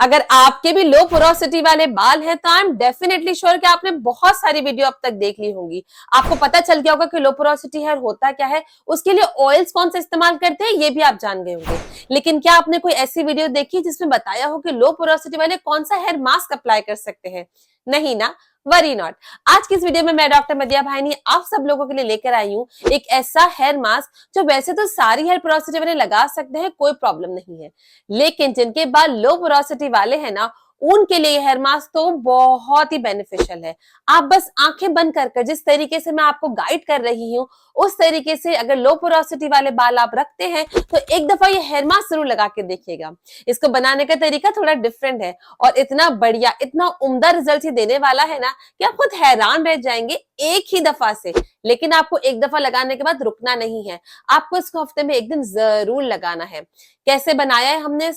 अगर आपके भी लो पोरोसिटी वाले बाल हैं तो आई एम डेफिनेटली श्योर कि आपने बहुत सारी वीडियो अब तक देख ली होंगी। आपको पता चल गया होगा कि लो पोरोसिटी हेयर होता क्या है, उसके लिए ऑयल्स कौन से इस्तेमाल करते हैं ये भी आप जान गए होंगे। लेकिन क्या आपने कोई ऐसी वीडियो देखी जिसमें बताया हो कि लो पोरोसिटी वाले कौन सा हेयर मास्क अप्लाई कर सकते हैं? नहीं ना, वरी नॉट। आज की इस वीडियो में मैं डॉक्टर मदिया भाईनी आप सब लोगों के लिए लेकर आई हूँ एक ऐसा हेयर मास्क जो वैसे तो सारी हेयर पोरोसिटी वाले लगा सकते हैं, कोई प्रॉब्लम नहीं है, लेकिन जिनके बाल लो पोरोसिटी वाले हैं ना, उनके लिए हेयर मास्क तो बहुत ही बेनिफिशियल है। आप बस आंखें बंद कर जिस तरीके से मैं आपको गाइड कर रही हूँ उस तरीके से अगर लो पोरोसिटी वाले बाल आप रखते हैं तो एक दफा ये हेयर मास्क जरूर लगा के देखिएगा। इसको बनाने का तरीका थोड़ा डिफरेंट है और इतना बढ़िया, इतना उम्दा रिजल्ट ही देने वाला है ना कि आप खुद हैरान रह जाएंगे एक ही दफा से। लेकिन आपको एक दफा लगाने के बाद रुकना नहीं है, आपको इसको हफ्ते में एक दिन जरूर लगाना है। कैसे बनाया है हमने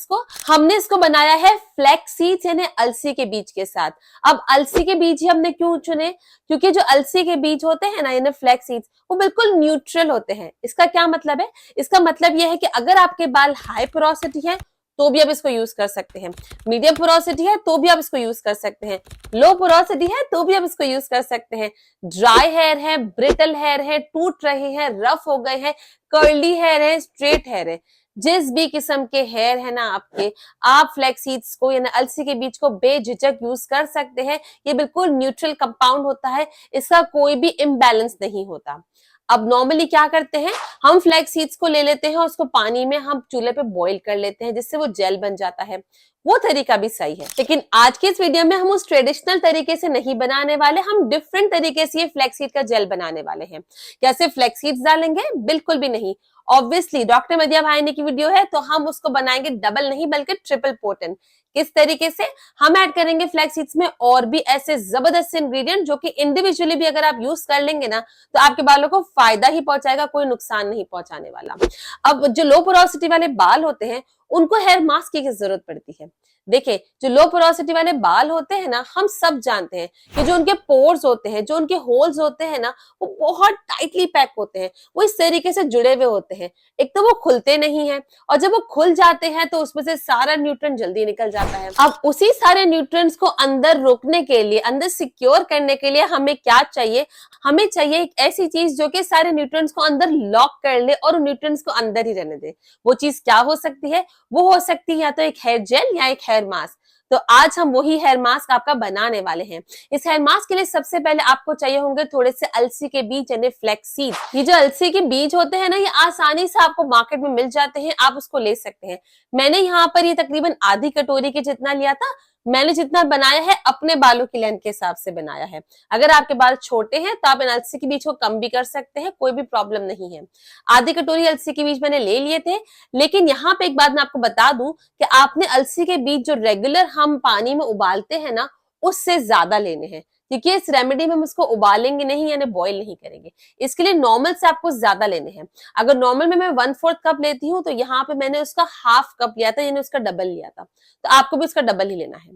इसको बनाया है फ्लैक्स सीड्स यानी अलसी के बीज के साथ। अब अलसी के बीज ही हमने क्यों चुने? क्योंकि जो अलसी के बीज होते हैं ना यानी फ्लैक्स सीड्स, वो बिल्कुल न्यूट्रल होते हैं। इसका क्या मतलब है? इसका मतलब यह है कि अगर आपके बाल हाई पोरोसिटी है तो भी आप इसको यूज कर सकते हैं, मीडियम पोरोसिटी है तो भी आप इसको यूज कर सकते हैं, लो पोरोसिटी है तो भी आप इसको यूज कर सकते हैं, ड्राई हेयर है, ब्रिटल हेयर है, टूट रहे हैं, रफ हो गए हैं, कर्ली हेयर है, स्ट्रेट हेयर है, जिस भी किस्म के हेयर है ना आपके, आप फ्लैक्स सीड्स को यानी अलसी के बीज को बेझिझक यूज कर सकते हैं। ये बिल्कुल न्यूट्रल कंपाउंड होता है, इसका कोई भी इम्बैलेंस नहीं होता। अब नॉर्मली क्या करते हैं, हम फ्लैक्स सीड्स को ले लेते हैं और उसको पानी में हम चूल्हे पे बॉईल कर लेते हैं जिससे वो जेल बन जाता है। वो तरीका भी सही है, लेकिन आज के इस वीडियो में हम उस ट्रेडिशनल तरीके से नहीं बनाने वाले, हम डिफरेंट तरीके से ये फ्लैक्स सीड का जेल बनाने वाले हैं। कैसे फ्लैक्स सीड्स डालेंगे? बिल्कुल भी नहीं। ऑब्वियसली डॉक्टर मदिया भाईनी की वीडियो है तो हम उसको बनाएंगे डबल नहीं बल्कि ट्रिपल पोटेंट। किस तरीके से? हम ऐड करेंगे फ्लैक्स सीड्स में और भी ऐसे जबरदस्त इंग्रेडिएंट जो कि इंडिविजुअली भी अगर आप यूज कर लेंगे ना तो आपके बालों को फायदा ही पहुंचाएगा, कोई नुकसान नहीं पहुंचाने वाला। अब जो लो पोरोसिटी वाले बाल होते हैं उनको हेयर मास्क की जरूरत पड़ती है। देखिए, जो लो पोरोसिटी वाले बाल होते हैं ना, हम सब जानते हैं कि जो उनके पोर्स होते हैं, जो उनके होल्स होते हैं ना, वो बहुत टाइटली पैक होते हैं, वो इस तरीके से जुड़े हुए होते हैं। एक तो वो खुलते नहीं है और जब वो खुल जाते हैं तो उसमें से सारा न्यूट्रिएंट जल्दी निकल जाता है। अब उसी सारे न्यूट्रिएंट्स को अंदर रोकने के लिए, अंदर सिक्योर करने के लिए हमें क्या चाहिए? हमें चाहिए एक ऐसी चीज जो कि सारे न्यूट्रिएंट्स को अंदर लॉक कर ले और न्यूट्रिएंट्स को अंदर ही रहने दे। वो चीज क्या हो सकती है? वो हो सकती है या तो एक हेयर जेल या एक हेयर मास्क। तो आज हम वही हेयर मास्क आपका बनाने वाले हैं। इस हेयर मास्क के लिए सबसे पहले आपको चाहिए होंगे थोड़े से अलसी के बीज यानी फ्लैक्स सीड। ये जो अलसी के बीज होते हैं ना, ये आसानी से आपको मार्केट में मिल जाते हैं, आप उसको ले सकते हैं। मैंने यहाँ पर ये तकरीबन आधी कटोरी के जितना लिया था। मैंने जितना बनाया है अपने बालों की लेंथ के हिसाब से बनाया है। अगर आपके बाल छोटे हैं तो आप इन अलसी के बीज को कम भी कर सकते हैं, कोई भी प्रॉब्लम नहीं है। आधी कटोरी अलसी के बीज मैंने ले लिए थे। लेकिन यहाँ पे एक बात मैं आपको बता दूं कि आपने अलसी के बीज जो रेगुलर हम पानी में उबालते हैं ना, उससे ज्यादा लेने हैं, क्योंकि इस रेमेडी में हम इसको उबालेंगे नहीं यानी बॉईल नहीं करेंगे। इसके लिए नॉर्मल से आपको ज्यादा लेने हैं। अगर नॉर्मल में मैं 1/4 कप लेती हूँ तो यहाँ पे मैंने उसका हाफ कप लिया था, यानी उसका डबल लिया था, तो आपको भी उसका डबल ही लेना है।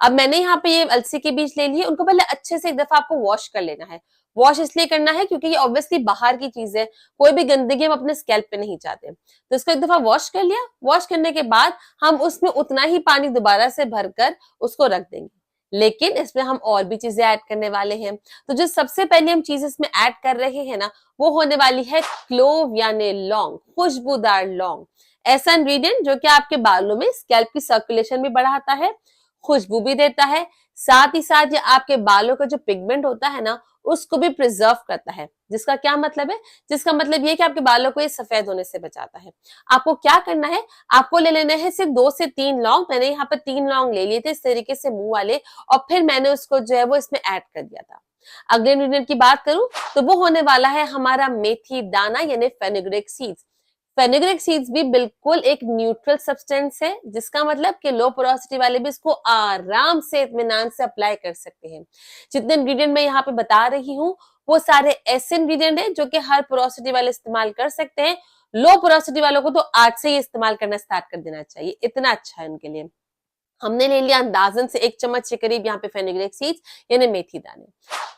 अब मैंने यहाँ पे ये अलसी के बीज ले लिए, उनको पहले अच्छे से एक दफा आपको वॉश कर लेना है। वॉश इसलिए करना है क्योंकि ये ऑब्वियसली बाहर की चीज है, कोई भी गंदगी हम अपने स्कैल्प पे नहीं चाहते, तो इसको एक दफा वॉश कर लिया। वॉश करने के बाद हम उसमें उतना ही पानी दोबारा से भरकर उसको रख देंगे, लेकिन इसमें हम और भी चीजें ऐड करने वाले हैं। तो जो सबसे पहले हम चीज इसमें ऐड कर रहे हैं ना, वो होने वाली है क्लोव यानी लौंग, खुशबूदार लौंग। ऐसा इंग्रेडिएंट जो कि आपके बालों में स्कैल्प की सर्कुलेशन भी बढ़ाता है, खुशबू भी देता है, साथ ही साथ ये आपके बालों का जो पिगमेंट होता है ना उसको भी प्रिजर्व करता है। जिसका क्या मतलब है? जिसका मतलब ये कि आपके बालों को ये सफेद होने से बचाता है। आपको क्या करना है? आपको ले लेना है सिर्फ 2 से 3 लौंग। मैंने यहाँ पर 3 लौंग ले लिए थे इस तरीके से मुंह वाले, और फिर मैंने उसको जो है वो इसमें ऐड कर दिया था। अगले इंग्रेडिएंट की बात करूं तो वो होने वाला है हमारा मेथी दाना यानी फेनुग्रीक सीड्स। फेनुग्रीक सीड्स भी बिल्कुल एक न्यूट्रल सब्सटेंस है, जिसका मतलब कि लो पोरोसिटी वाले भी इसको आराम से इत्मीनान से अप्लाई कर सकते हैं। जितने इंग्रेडिएंट मैं यहाँ पे बता रही हूँ वो सारे ऐसे इंग्रेडिएंट हैं जो कि हर पोरोसिटी वाले इस्तेमाल कर सकते हैं। लो पोरोसिटी वालों को तो आज से ही इस्तेमाल करना स्टार्ट कर देना चाहिए, इतना अच्छा है उनके लिए। हमने ले लिया अंदाजन से 1 चम्मच के करीब यहाँ पे फेनुग्रीक सीड्स यानी मेथी दाने।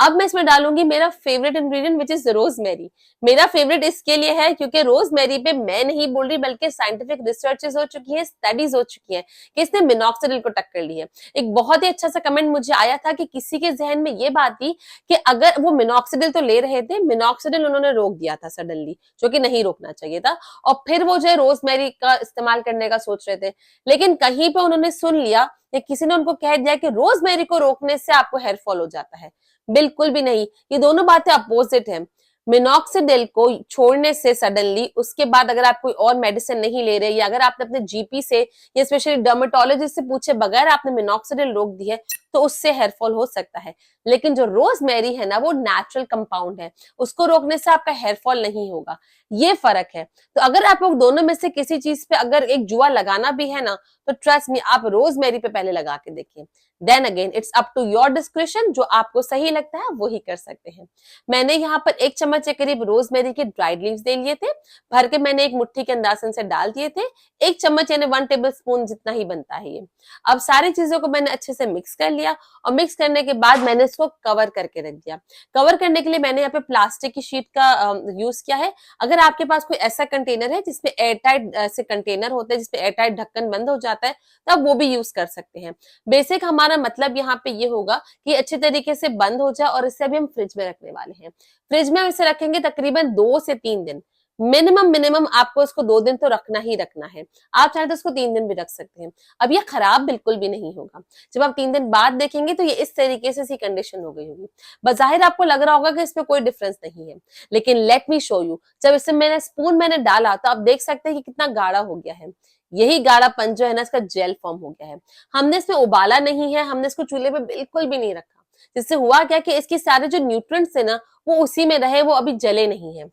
अब मैं इसमें डालूंगी मेरा favourite ingredient which is rosemary. मेरा फेवरेट इसके लिए है क्योंकि रोजमेरी पे मैं नहीं बोल रही बल्कि साइंटिफिक रिसर्चेस हो चुकी है, स्टडीज हो चुकी है कि इसने मिनॉक्सिडिल को टक्कर ली है। एक बहुत ही अच्छा सा कमेंट मुझे आया था कि किसी के जहन में ये बात थी कि अगर वो मिनॉक्सिडिल तो ले रहे थे, मिनॉक्सिडिल उन्होंने रोक दिया था सडनली, जो कि नहीं रोकना चाहिए था, और फिर वो जो है रोजमेरी का इस्तेमाल करने का सोच रहे थे। लेकिन कहीं पे उन्होंने सुन लिया या किसी ने उनको कह दिया कि रोजमेरी को रोकने से आपको हेयर फॉल हो जाता है। बिल्कुल भी नहीं, ये दोनों बातें अपोजिट है। मिनॉक्सिडिल को छोड़ने से सडनली उसके बाद अगर आप कोई और मेडिसिन नहीं ले रहे या अगर आपने अपने जीपी से या स्पेशली डर्मेटोलॉजिस्ट से पूछे बगैर आपने मिनॉक्सिडिल रोक दी है तो उससे हेयर फॉल हो सकता है। लेकिन जो रोजमेरी है ना वो नेचुरल कंपाउंड है, उसको रोकने से आपका हेयर फॉल नहीं होगा, ये फर्क है। तो अगर आप लोग दोनों में से किसी चीज पे अगर एक जुआ लगाना भी है ना तो ट्रस्ट मी आप रोजमेरी पे पहले लगा के देखिए, then again it's up to your description, जो आपको सही लगता है वो ही कर सकते हैं। मैंने यहाँ पर 1 चम्मच के करीब रोजमेरी के ड्राइड लीव्स ले लिए थे, भर के मैंने एक मुट्ठी के अंदाजन से डाल दिए थे। 1 चम्मच यानी 1 टेबल स्पून जितना ही बनता है ये। अब सारी चीजों को मैंने अच्छे से मिक्स कर लिया और मिक्स करने के बाद मैंने इसको कवर करके रख दिया। कवर करने के लिए मैंने यहाँ पे प्लास्टिक की शीट का यूज किया है। अगर आपके पास कोई ऐसा कंटेनर है जिसमें एयरटाइट ऐसे कंटेनर होते हैं जिसपे एयरटाइट ढक्कन बंद हो जाता है तब वो भी यूज कर सकते हैं। बेसिक हमारा मतलब यहाँ पे ये होगा कि अच्छे तरीके से बंद हो जाए और इसे अभी हम फ्रिज में रखने वाले हैं। फ्रिज में हम इसे रखेंगे तकरीबन 2 से 3 दिन, मिनिमम आपको इसको 2 दिन तो रखना ही रखना है। आप चाहे तो इसको 3 दिन भी रख सकते हैं। अब ये खराब बिल्कुल भी नहीं होगा। जब आप 3 दिन बाद देखेंगे तो ये इस तरीके से सी कंडीशन हो गई होगी। बज़ाहिर आपको लग रहा होगा कि इसमें कोई डिफरेंस नहीं है, लेकिन लेट मी शो यू। जब इसमें मैंने डाला तो आप देख सकते हैं कि कितना गाढ़ा हो गया है। यही गाढ़ापन जो है ना इसका जेल फॉर्म हो गया है। हमने इसमें उबाला नहीं है, हमने इसको चूल्हे पे बिल्कुल भी नहीं रखा, जिससे हुआ क्या कि इसके सारे जो न्यूट्रिएंट्स है ना वो उसी में रहे, वो अभी जले नहीं है।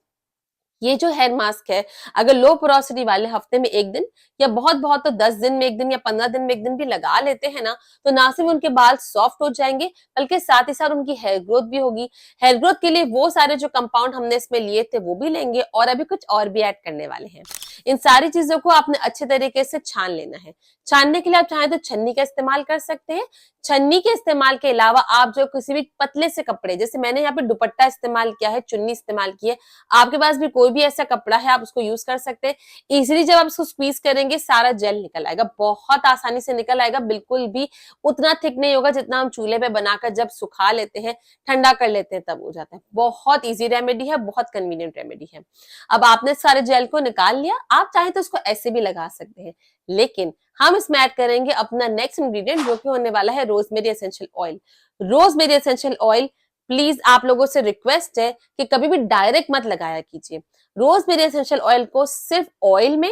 ये जो हेयर मास्क है अगर लो पोरोसिटी वाले हफ्ते में 1 दिन या बहुत बहुत तो 10 दिन में 1 दिन या 15 दिन में 1 दिन भी लगा लेते हैं ना तो ना सिर्फ उनके बाल सॉफ्ट हो जाएंगे बल्कि साथ ही साथ उनकी हेयर ग्रोथ भी होगी। हेयर ग्रोथ के लिए वो सारे जो कंपाउंड हमने इसमें लिए थे वो भी लेंगे और अभी कुछ और भी ऐड करने वाले हैं। इन सारी चीजों को आपने अच्छे तरीके से छान लेना है। छानने के लिए आप चाहें तो छन्नी का इस्तेमाल कर सकते हैं। छन्नी के इस्तेमाल के अलावा आप जो किसी भी पतले से कपड़े, जैसे मैंने यहाँ पे दुपट्टा इस्तेमाल किया है, चुन्नी इस्तेमाल की है, आपके पास भी कोई भी ऐसा कपड़ा है आप उसको यूज कर सकते हैं। इजीली जब आप इसको स्क्वीज करेंगे सारा जेल निकल आएगा, बहुत आसानी से निकल आएगा, बिल्कुल भी उतना थिक नहीं होगा जितना हम चूल्हे पे बनाकर जब सुखा लेते हैं, ठंडा कर लेते हैं तब हो जाता है। बहुत इजी रेमेडी है, बहुत कन्वीनियंट रेमेडी है। अब आपने सारे जेल को निकाल लिया, आप चाहे तो इसको ऐसे भी लगा सकते हैं, लेकिन हम इसमें ऐड करेंगे अपना नेक्स्ट इंग्रेडिएंट जो कि होने वाला है rosemary essential oil. Rosemary essential oil please आप लोगों से रिक्वेस्ट है कि कभी भी डायरेक्ट मत लगाया कीजिए। रोजमेरी एसेंशियल ऑयल को सिर्फ ऑयल में,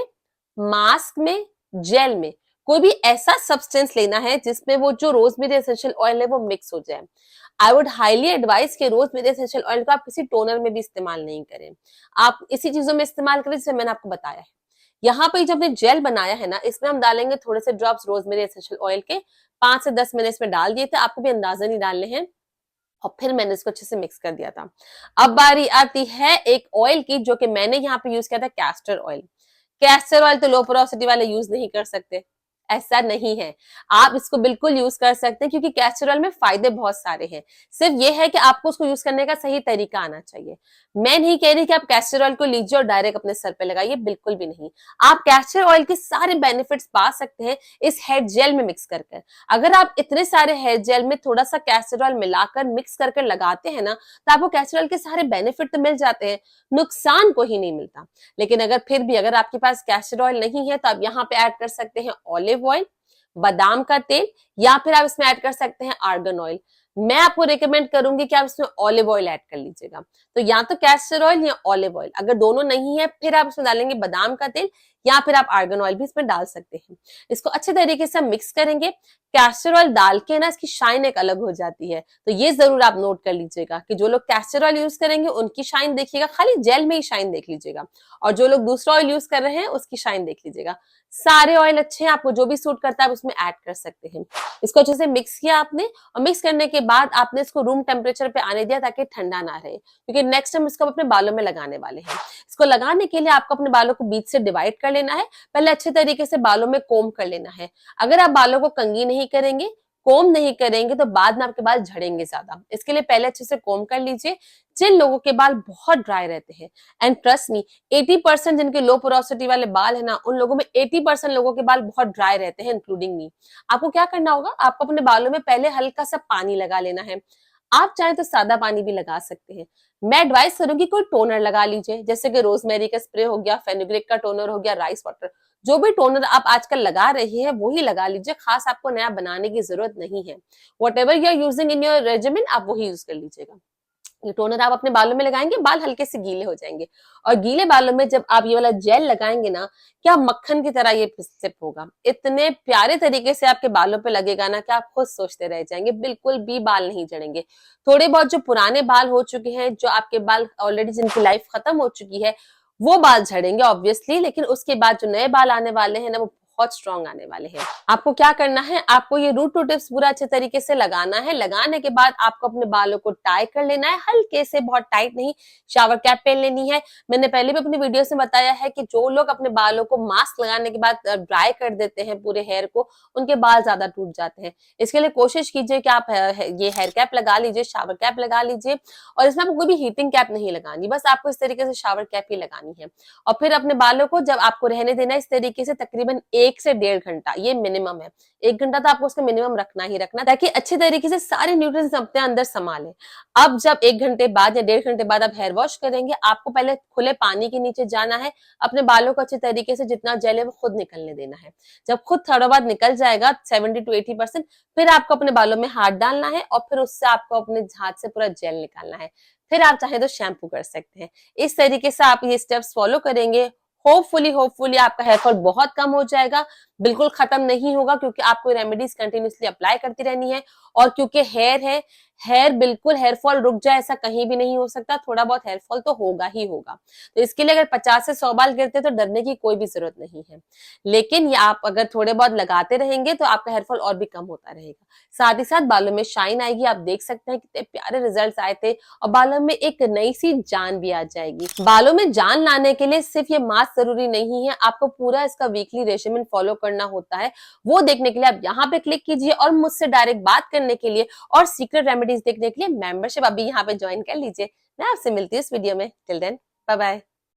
मास्क में, जेल में कोई भी ऐसा सब्सटेंस लेना है जिसमें वो जो रोजमेरी एसेंशियल ऑयल है वो मिक्स हो जाए। आई वुड हाईली एडवाइस कि रोजमेरी एसेंशियल ऑयल को आप किसी टोनर में भी इस्तेमाल नहीं करें, आप इसी चीजों में इस्तेमाल करें जिसे मैंने आपको बताया है। यहाँ पे जब हमने जेल बनाया है ना इसमें हम डालेंगे थोड़े से ड्रॉप्स रोजमेरी एसेंशियल ऑयल के। 5 से 10 मैंने इसमें डाल दिए थे, आपको भी अंदाजा नहीं डालने हैं, और फिर मैंने इसको अच्छे से मिक्स कर दिया था। अब बारी आती है एक ऑयल की जो कि मैंने यहाँ पे यूज किया था कैस्टर ऑयल। कैस्टर ऑयल तो लो पोरोसिटी वाले यूज नहीं कर सकते, ऐसा नहीं है, आप इसको बिल्कुल यूज कर सकते हैं क्योंकि कैस्टर ऑयल में फायदे बहुत सारे हैं। सिर्फ ये है कि आपको उसको यूज करने का सही तरीका आना चाहिए। मैं नहीं कह रही कि आप कैस्टर ऑयल को लीजिए और डायरेक्ट अपने सर पे लगाइए, बिल्कुल भी नहीं। आप कैस्टर ऑयल के सारे बेनिफिट्स पा सकते हैं इस हेयर जेल में मिक्स कर कर। अगर आप इतने सारे हेयर जेल में थोड़ा सा कैस्टर ऑयल मिलाकर मिक्स करके लगाते हैं ना तो आपको कैस्टर ऑयल के सारे बेनिफिट तो मिल जाते हैं, नुकसान को ही नहीं मिलता। लेकिन अगर फिर भी अगर आपके पास कैस्टर ऑयल नहीं है तो आप यहाँ पे ऐड कर सकते हैं ऑलिव ऑयल, बादाम का तेल, या फिर आप इसमें ऐड कर सकते हैं आर्गन ऑयल। मैं आपको रिकमेंड करूंगी कि आप इसमें ऑलिव ऑयल ऐड कर लीजिएगा। तो या तो कैस्टर ऑयल या ऑलिव ऑयल, अगर दोनों नहीं है फिर आप इसमें डालेंगे बादाम का तेल या फिर आप आर्गन ऑयल भी इसमें डाल सकते हैं। इसको अच्छे तरीके से मिक्स करेंगे। कैस्टर ऑयल डाल के ना इसकी शाइन एक अलग हो जाती है, तो ये जरूर आप नोट कर लीजिएगा कि जो लोग कैस्टर ऑयल यूज करेंगे उनकी शाइन देखिएगा, खाली जेल में ही शाइन देख लीजिएगा, और जो लोग दूसरा ऑयल यूज कर रहे हैं उसकी शाइन देख लीजिएगा। सारे ऑयल अच्छे हैं, आपको जो भी सूट करता है उसमें ऐड कर सकते हैं। इसको अच्छे से मिक्स किया आपने, और मिक्स करने के बाद आपने इसको रूम टेम्परेचर पे आने दिया ताकि ठंडा ना रहे, क्योंकि नेक्स्ट हम इसको अपने बालों में लगाने वाले हैं। इसको लगाने के लिए आपको अपने बालों को बीच से डिवाइड कर लेना है, पहले अच्छे तरीके से बालों में कोम कर लेना है। अगर आप बालों को कंघी नहीं करेंगे, कोम नहीं करेंगे तो बाद में आपके बाल झड़ेंगे ज्यादा। इसके लिए पहले अच्छे से कोम कर लीजिए। जिन लोगों के बाल बहुत ड्राई रहते हैं, एंड ट्रस्ट मी 80% जिनके लो पोरोसिटी वाले बाल है ना, उन लोगों में 80% लोगों के बाल बहुत ड्राई रहते हैं, इंक्लूडिंग मी। आपको क्या करना होगा, आपको अपने बालों में पहले हल्का सा पानी लगा लेना है। आप चाहे तो सादा पानी भी लगा सकते हैं। मैं एडवाइस करूंगी कोई टोनर लगा लीजिए, जैसे कि रोजमेरी का स्प्रे हो गया, फेनुग्रीक का टोनर हो गया, राइस वाटर। जो भी टोनर आप आजकल लगा रहे हैं वही लगा लीजिए, खास आपको नया बनाने की जरूरत नहीं है। Whatever you are using in your regimen आप वही यूज कर लीजिएगा। ये टोनर आप अपने बालों में लगाएंगे, बाल हल्के से गीले हो जाएंगे। और गीले बालों में जब आप ये वाला जेल लगाएंगे ना, क्या मक्खन की तरह ये सिप होगा, इतने प्यारे तरीके से आपके बालों पे लगेगा ना कि आप खुद सोचते रह जाएंगे, बिल्कुल भी बाल नहीं झड़ेंगे। थोड़े बहुत जो पुराने बाल हो चुके हैं, जो आपके बाल ऑलरेडी जिनकी लाइफ खत्म हो चुकी है, वो बाल झड़ेंगे ऑब्वियसली, लेकिन उसके बाद जो नए बाल आने वाले हैं ना, वो बहुत स्ट्रॉन्ग आने वाले हैं। आपको क्या करना है, आपको ये रूट टू टिप्स पूरा अच्छे तरीके से लगाना है। लगाने के बाद आपको अपने बालों को टाई कर लेना है, हल्के से, बहुत टाइट नहीं। शावर कैप पहन लेनी है। मैंने पहले भी अपनी वीडियो में बताया है कि जो लोग अपने बालों को मास्क लगाने के बाद ड्राई कर देते हैं पूरे हेयर को, उनके बाल ज्यादा टूट जाते हैं। इसके लिए कोशिश कीजिए कि आप ये हेयर कैप लगा लीजिए, शावर कैप लगा लीजिए। और इसमें आपको कोई भी हीटिंग कैप नहीं लगानी, बस आपको इस तरीके से शावर कैप ही लगानी है। और फिर अपने बालों को जब आपको रहने देना है इस तरीके से तकरीबन 1 से 1.5 घंटा, ये मिनिमम है। 1 घंटा तो आपको उसका मिनिमम रखना ही रखना, ताकि अच्छे तरीके से सारे न्यूट्रिएंट्स अपने अंदर संभाले। अब जब 1 घंटे बाद या 1.5 घंटे बाद आप हेयर वॉश करेंगे, आपको पहले खुले पानी के नीचे जाना है, अपने बालों को अच्छे तरीके से जितना जेल है वो खुद निकलने देना है। जब खुद थोड़ा बहुत निकल जाएगा 70 to 80%, फिर आपको अपने बालों में हाथ डालना है और फिर उससे आपको अपने हाथ से पूरा जेल निकालना है। फिर आप चाहे तो शैम्पू कर सकते हैं। इस तरीके से आप ये स्टेप्स फॉलो करेंगे, होपफुली आपका हेयर फॉल बहुत कम हो जाएगा, बिल्कुल खत्म नहीं होगा, क्योंकि आपको रेमेडीज कंटिन्यूसली अप्लाई करती रहनी है। और क्योंकि हेयर है, हेयर बिल्कुल हेयर फॉल रुक जाए ऐसा कहीं भी नहीं हो सकता, थोड़ा बहुत हेयर फॉल तो होगा ही होगा। तो इसके लिए अगर 50 से 100 बाल गिरते तो डरने की कोई भी जरूरत नहीं है। लेकिन ये आप अगर थोड़े बहुत लगाते रहेंगे तो आपका हेयर फॉल और भी कम होता रहेगा। साथ ही साथ बालों में शाइन आएगी। आप देख सकते हैं कितने प्यारे रिजल्ट्स आए थे, और बालों में एक नई सी जान भी आ जाएगी। बालों में जान लाने के लिए सिर्फ ये मास्क जरूरी नहीं है, आपको पूरा इसका वीकली रेजिमेन फॉलो करना होता है। वो देखने के लिए आप यहाँ पे क्लिक कीजिए, और मुझसे डायरेक्ट बात करने के लिए और सीक्रेट रेमेडीज देखने के लिए मेंबरशिप अभी यहाँ पे ज्वाइन कर लीजिए। मैं आपसे मिलती हूँ इस वीडियो में। Till then bye bye.